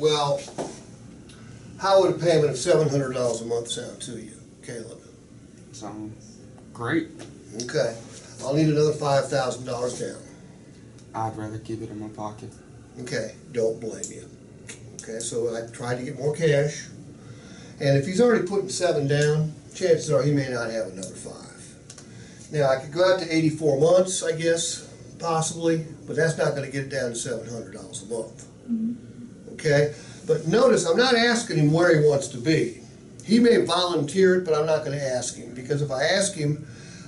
Well, how would a payment of $700 a month sound to you, Caleb? Sounds great. Okay. I'll need another $5,000 down. I'd rather keep it in my pocket. Okay, don't blame you. Okay, so I tried to get more cash. And if he's already putting 7 down, chances are he may not have another 5. Now, I could go out to 84 months, I guess, possibly, but that's not going to get it down to $700 a month. Okay? But notice, I'm not asking him where he wants to be. He may volunteer it, but I'm not going to ask him, because if I ask him,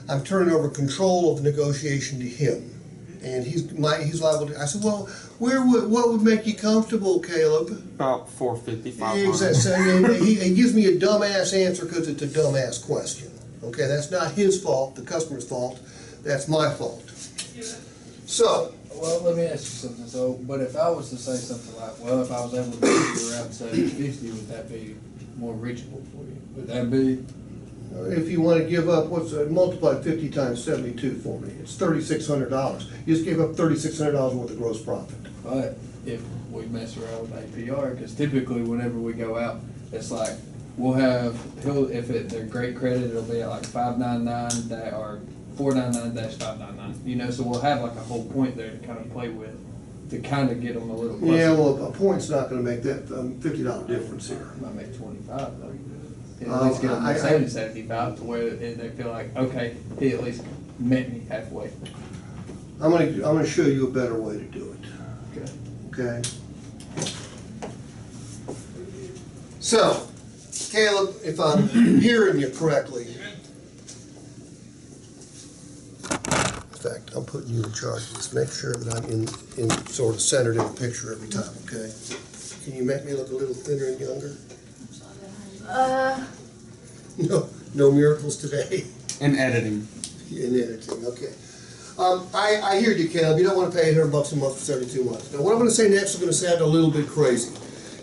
I'm turning over control of the negotiation to him. And he's liable to. I said, well, what would make you comfortable, Caleb? About 450, 500. Exactly. He gives me a dumbass answer because it's a dumbass question. Okay, that's not his fault, the customer's fault. That's my fault. So. Well, let me ask you something. So, but if I was to say something like, well, if I was able to get you around 750, would that be more reachable for you? Would that be? If you want to give up, multiply 50 times 72 for me. It's $3,600. You just gave up $3,600 worth of gross profit. But if we mess around with APR, because typically whenever we go out, it's like we'll have they're great credit, it'll be at like 599 or 499-599. You know, so we'll have like a whole point there to kind of play with to kind of get them a little closer. Yeah, well, a point's not going to make that $50 difference here. Might make 25 though. At least get them to 75 to where they feel like, okay, he at least met me halfway. I'm gonna show you a better way to do it. Okay. Okay. So, Caleb, if I'm hearing you correctly, in fact, I'm putting you in charge of this. Make sure that I'm in sort of centered in the picture every time. Okay. Can you make me look a little thinner and younger? No miracles today. In editing. In editing, okay. I hear you, Caleb. You don't want to pay $800 a month for 72 months. Now, what I'm going to say next is going to sound a little bit crazy.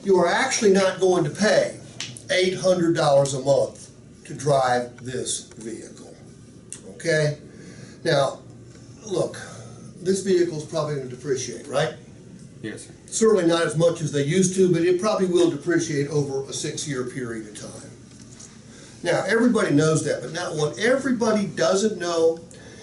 You are actually not going to pay $800 a month to drive this vehicle. Okay? Now, look, this vehicle is probably going to depreciate, right? Yes, sir. Certainly not as much as they used to, but it probably will depreciate over a 6-year period of time. Now, everybody knows that, but now what everybody doesn't know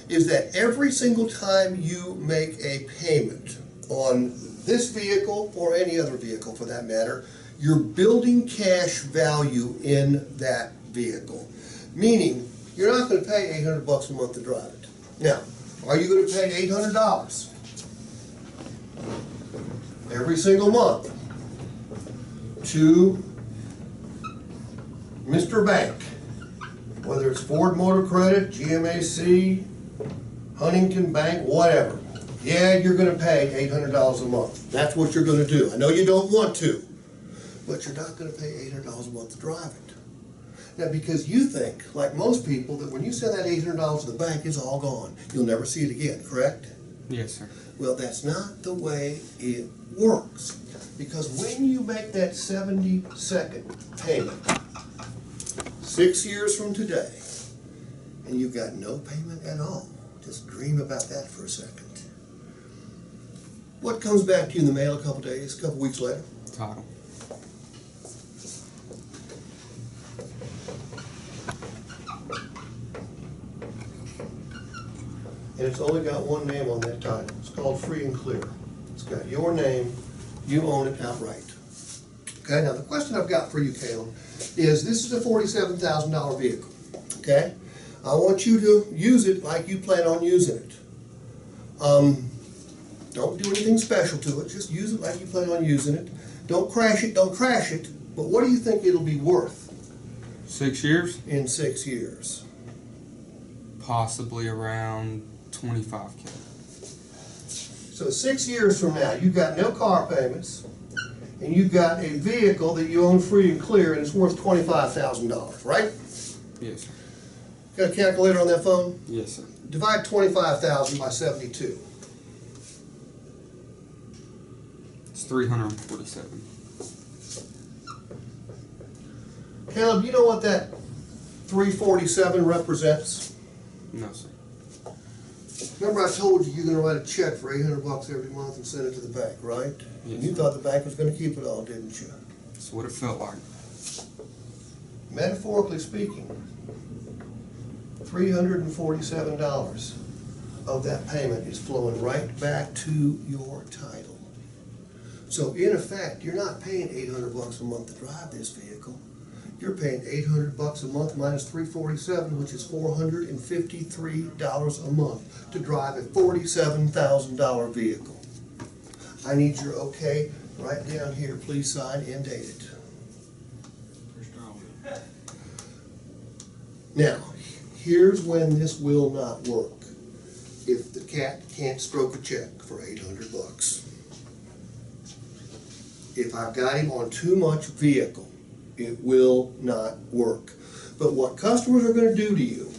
is that every single time you make a payment on this vehicle, or any other vehicle for that matter, you're building cash value in that vehicle. Meaning, you're not going to pay $800 a month to drive it. Now, are you going to pay $800 every single month to Mr. Bank, whether it's Ford Motor Credit, GMAC, Huntington Bank, whatever? Yeah, you're going to pay $800 a month. That's what you're going to do. I know you don't want to, but you're not going to pay $800 a month to drive it. Now, because you think, like most people, that when you send that $800 to the bank, it's all gone. You'll never see it again, correct? Yes, sir. Well, that's not the way it works. Because when you make that 72nd payment, 6 years from today, and you've got no payment at all, just dream about that for a second. What comes back to you in the mail a couple days, a couple weeks later? Title. And it's only got one name on that title. It's called Free and Clear. It's got your name. You own it outright. Okay, now the question I've got for you, Caleb, is this is a $47,000 vehicle. Okay? I want you to use it like you plan on using it. Don't do anything special to it. Just use it like you plan on using it. Don't crash it. Don't crash it. But what do you think it'll be worth 6 years? in 6 years? Possibly around 25K. So 6 years from now, you've got no car payments, and you've got a vehicle that you own free and clear, and it's worth $25,000, right? Yes, sir. Got a calculator on that phone? Yes, sir. Divide 25,000 by 72. It's 347. Caleb, you know what that 347 represents? No, sir. Remember I told you you're gonna write a check for $800 every month and send it to the bank, right? And you thought the bank was gonna keep it all, didn't you? That's what it felt like. Metaphorically speaking, $347 of that payment is flowing right back to your title. So in effect, you're not paying $800 a month to drive this vehicle. You're paying $800 a month minus $347, which is $453 a month to drive a $47,000 vehicle. I need your okay right down here. Please sign and date it. Now, here's when this will not work. If the cat can't stroke a check for $800. If I've got him on too much vehicle, it will not work. But what customers are gonna do to you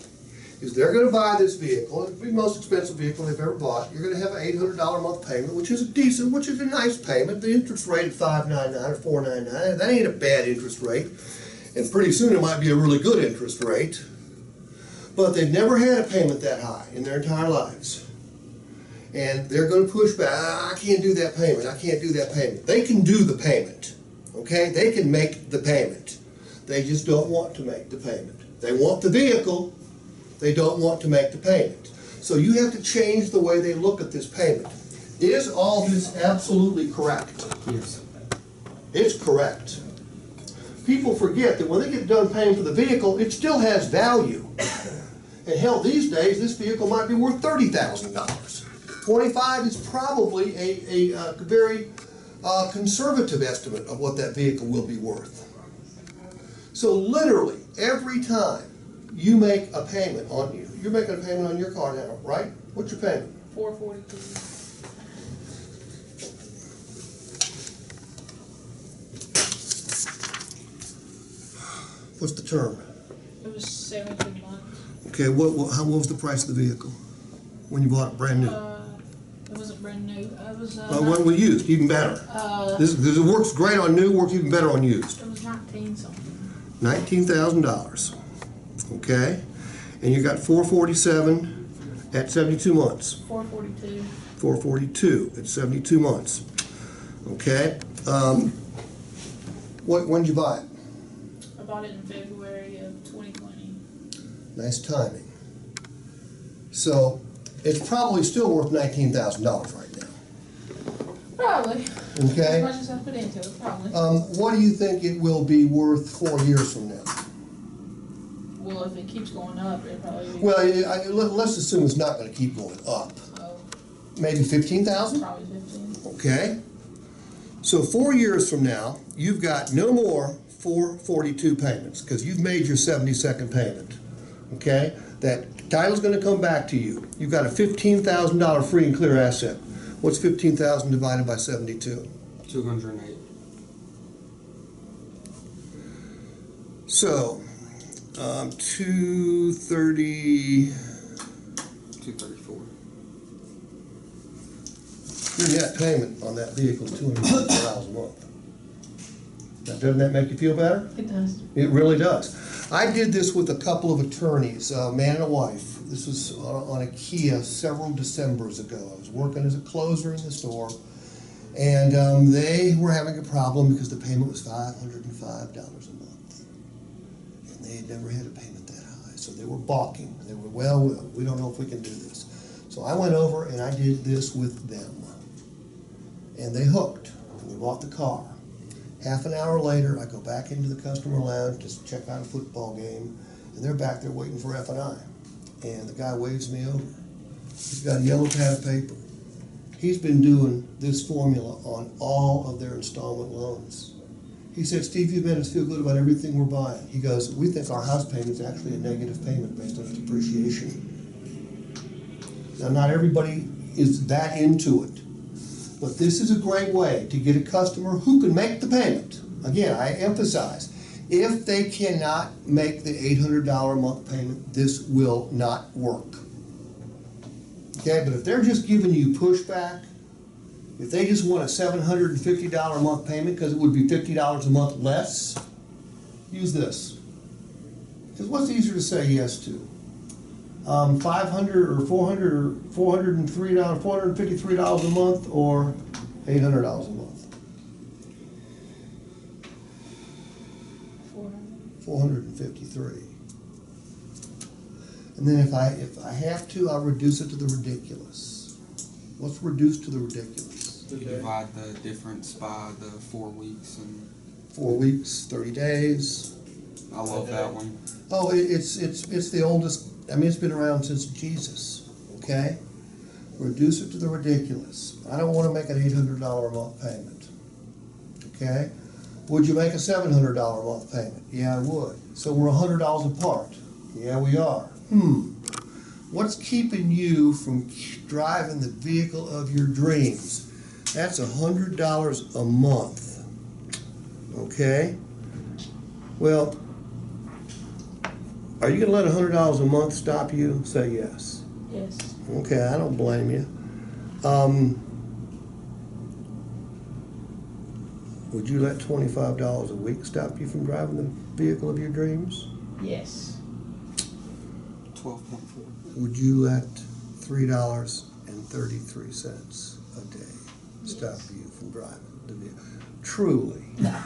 is they're gonna buy this vehicle, it'll be the most expensive vehicle they've ever bought. You're gonna have an $800 a month payment, which is a nice payment. The interest rate at 5.99 or 4.99, that ain't a bad interest rate. And pretty soon it might be a really good interest rate. But they've never had a payment that high in their entire lives. And they're going to push back, I can't do that payment, I can't do that payment. They can do the payment, okay? They can make the payment. They just don't want to make the payment. They want the vehicle, they don't want to make the payment. So you have to change the way they look at this payment. Is all this absolutely correct? Yes. It's correct. People forget that when they get done paying for the vehicle, it still has value. And hell, these days, this vehicle might be worth $30,000. 25 is probably a very conservative estimate of what that vehicle will be worth. So literally, every time you make a payment on you're making a payment on your car now, right? What's your payment? $442. What's the term? It was 17 months. Okay, what was the price of the vehicle when you bought it brand new? It wasn't brand new. It was. What was used? Even better. This it works great on new. Works even better on used. It was 19 something. $19,000. Okay, and you got 447 at 72 months. 442. 442 at 72 months. Okay. When did you buy it? I bought it in February of 2020. Nice timing. So it's probably still worth $19,000 right now. Probably. Okay. As much as I put into it, probably. What do you think it will be worth 4 years from now? Well, if it keeps going up, it probably. Well, let's assume it's not going to keep going up. Oh, Maybe 15,000. probably 15. Okay. So 4 years from now, you've got no more 442 payments because you've made your 72nd payment. Okay. That title's going to come back to you. You've got a $15,000 free and clear asset. What's 15,000 divided by 72? 208. So, 230. 234. Your net payment on that vehicle is $250 a month. Now, doesn't that make you feel better? It does. It really does. I did this with a couple of attorneys, a man and a wife. This was on a Kia several Decembers ago. I was working as a closer in the store, and they were having a problem because the payment was $505 a month. And they had never had a payment that high, so they were balking. They were, well, we don't know if we can do this. So I went over and I did this with them. And they hooked, and we bought the car. Half an hour later, I go back into the customer lounge to check out a football game, and they're back there waiting for F&I. And the guy waves me over. He's got a yellow pad of paper. He's been doing this formula on all of their installment loans. He said, Steve, you've made us feel good about everything we're buying. He goes, we think our house payment is actually a negative payment based on its depreciation. Now, not everybody is that into it. But this is a great way to get a customer who can make the payment. Again, I emphasize, if they cannot make the $800 a month payment, this will not work. Okay, but if they're just giving you pushback, if they just want a $750 a month payment because it would be $50 a month less, use this. Because what's easier to say yes to? $500 or $453 a month, or $800 a month? 453. And then if I have to, I'll reduce it to the ridiculous. What's reduced to the ridiculous? You divide the difference by the 4 weeks, and 4 weeks, 30 days. I love that one. Oh, it's the oldest. I mean, it's been around since Jesus. Okay, reduce it to the ridiculous. I don't want to make an $800 a month payment. Okay, would you make a $700 a month payment? Yeah, I would. So we're $100 apart. Yeah, we are. What's keeping you from driving the vehicle of your dreams? That's $100 a month. Okay? Well, are you going to let $100 a month stop you? Say yes. Yes. Okay, I don't blame you. Would you let $25 a week stop you from driving the vehicle of your dreams? Yes. 12.4. Would you let $3.33 a day stop you from driving the vehicle? Truly. No.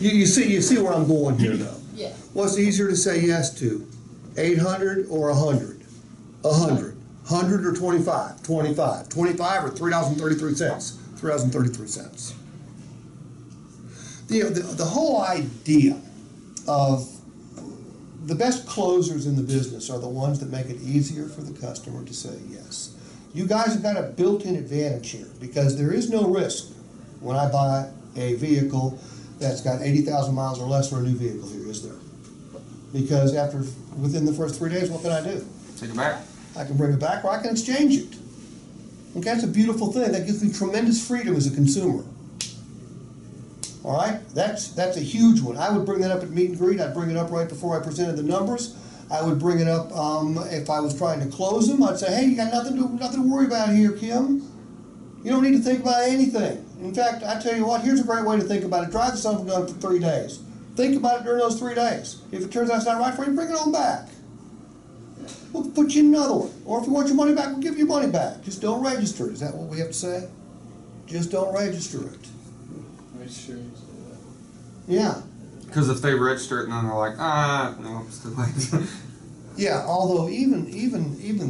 You see where I'm going here, though. Yeah. What's easier to say yes to? 800 or 100? 100. 100 or 25? 25. 25 or $3.33? $3.33. The whole idea of the best closers in the business are the ones that make it easier for the customer to say yes. You guys have got a built-in advantage here, because there is no risk when I buy a vehicle that's got 80,000 miles or less for a new vehicle here, is there? Because within the first 3 days, what can I do? Take it back. I can bring it back, or I can exchange it. Okay, that's a beautiful thing. That gives me tremendous freedom as a consumer. All right, that's a huge one. I would bring that up at meet and greet. I'd bring it up right before I presented the numbers. I would bring it up if I was trying to close them. I'd say, hey, you got nothing to worry about here, Kim. You don't need to think about anything. In fact, I tell you what, here's a great way to think about it. Drive the son of a gun for 3 days. Think about it during those 3 days. If it turns out it's not right for you, bring it on back. We'll put you in another one. Or if you want your money back, we'll give you your money back. Just don't register it. Is that what we have to say? Just don't register it. Make sure you say that. Yeah. Because if they register it and then they're like, no, it's too late. Yeah, although even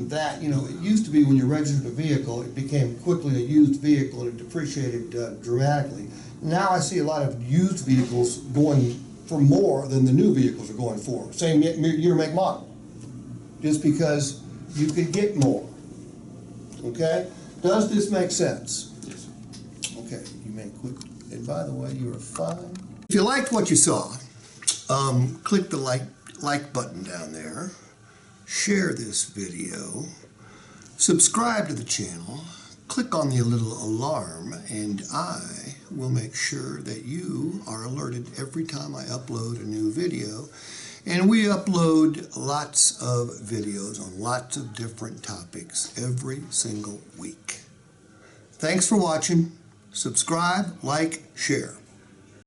that, it used to be when you registered a vehicle, it became quickly a used vehicle and it depreciated dramatically. Now I see a lot of used vehicles going for more than the new vehicles are going for. Same year, make, model. Just because you could get more. Okay? Does this make sense? Yes, sir. Okay, you may quit. And by the way, you are fine. If you liked what you saw, click the like button down there. Share this video, subscribe to the channel, click on the little alarm, and I will make sure that you are alerted every time I upload a new video. And we upload lots of videos on lots of different topics every single week. Thanks for watching. Subscribe, like, share.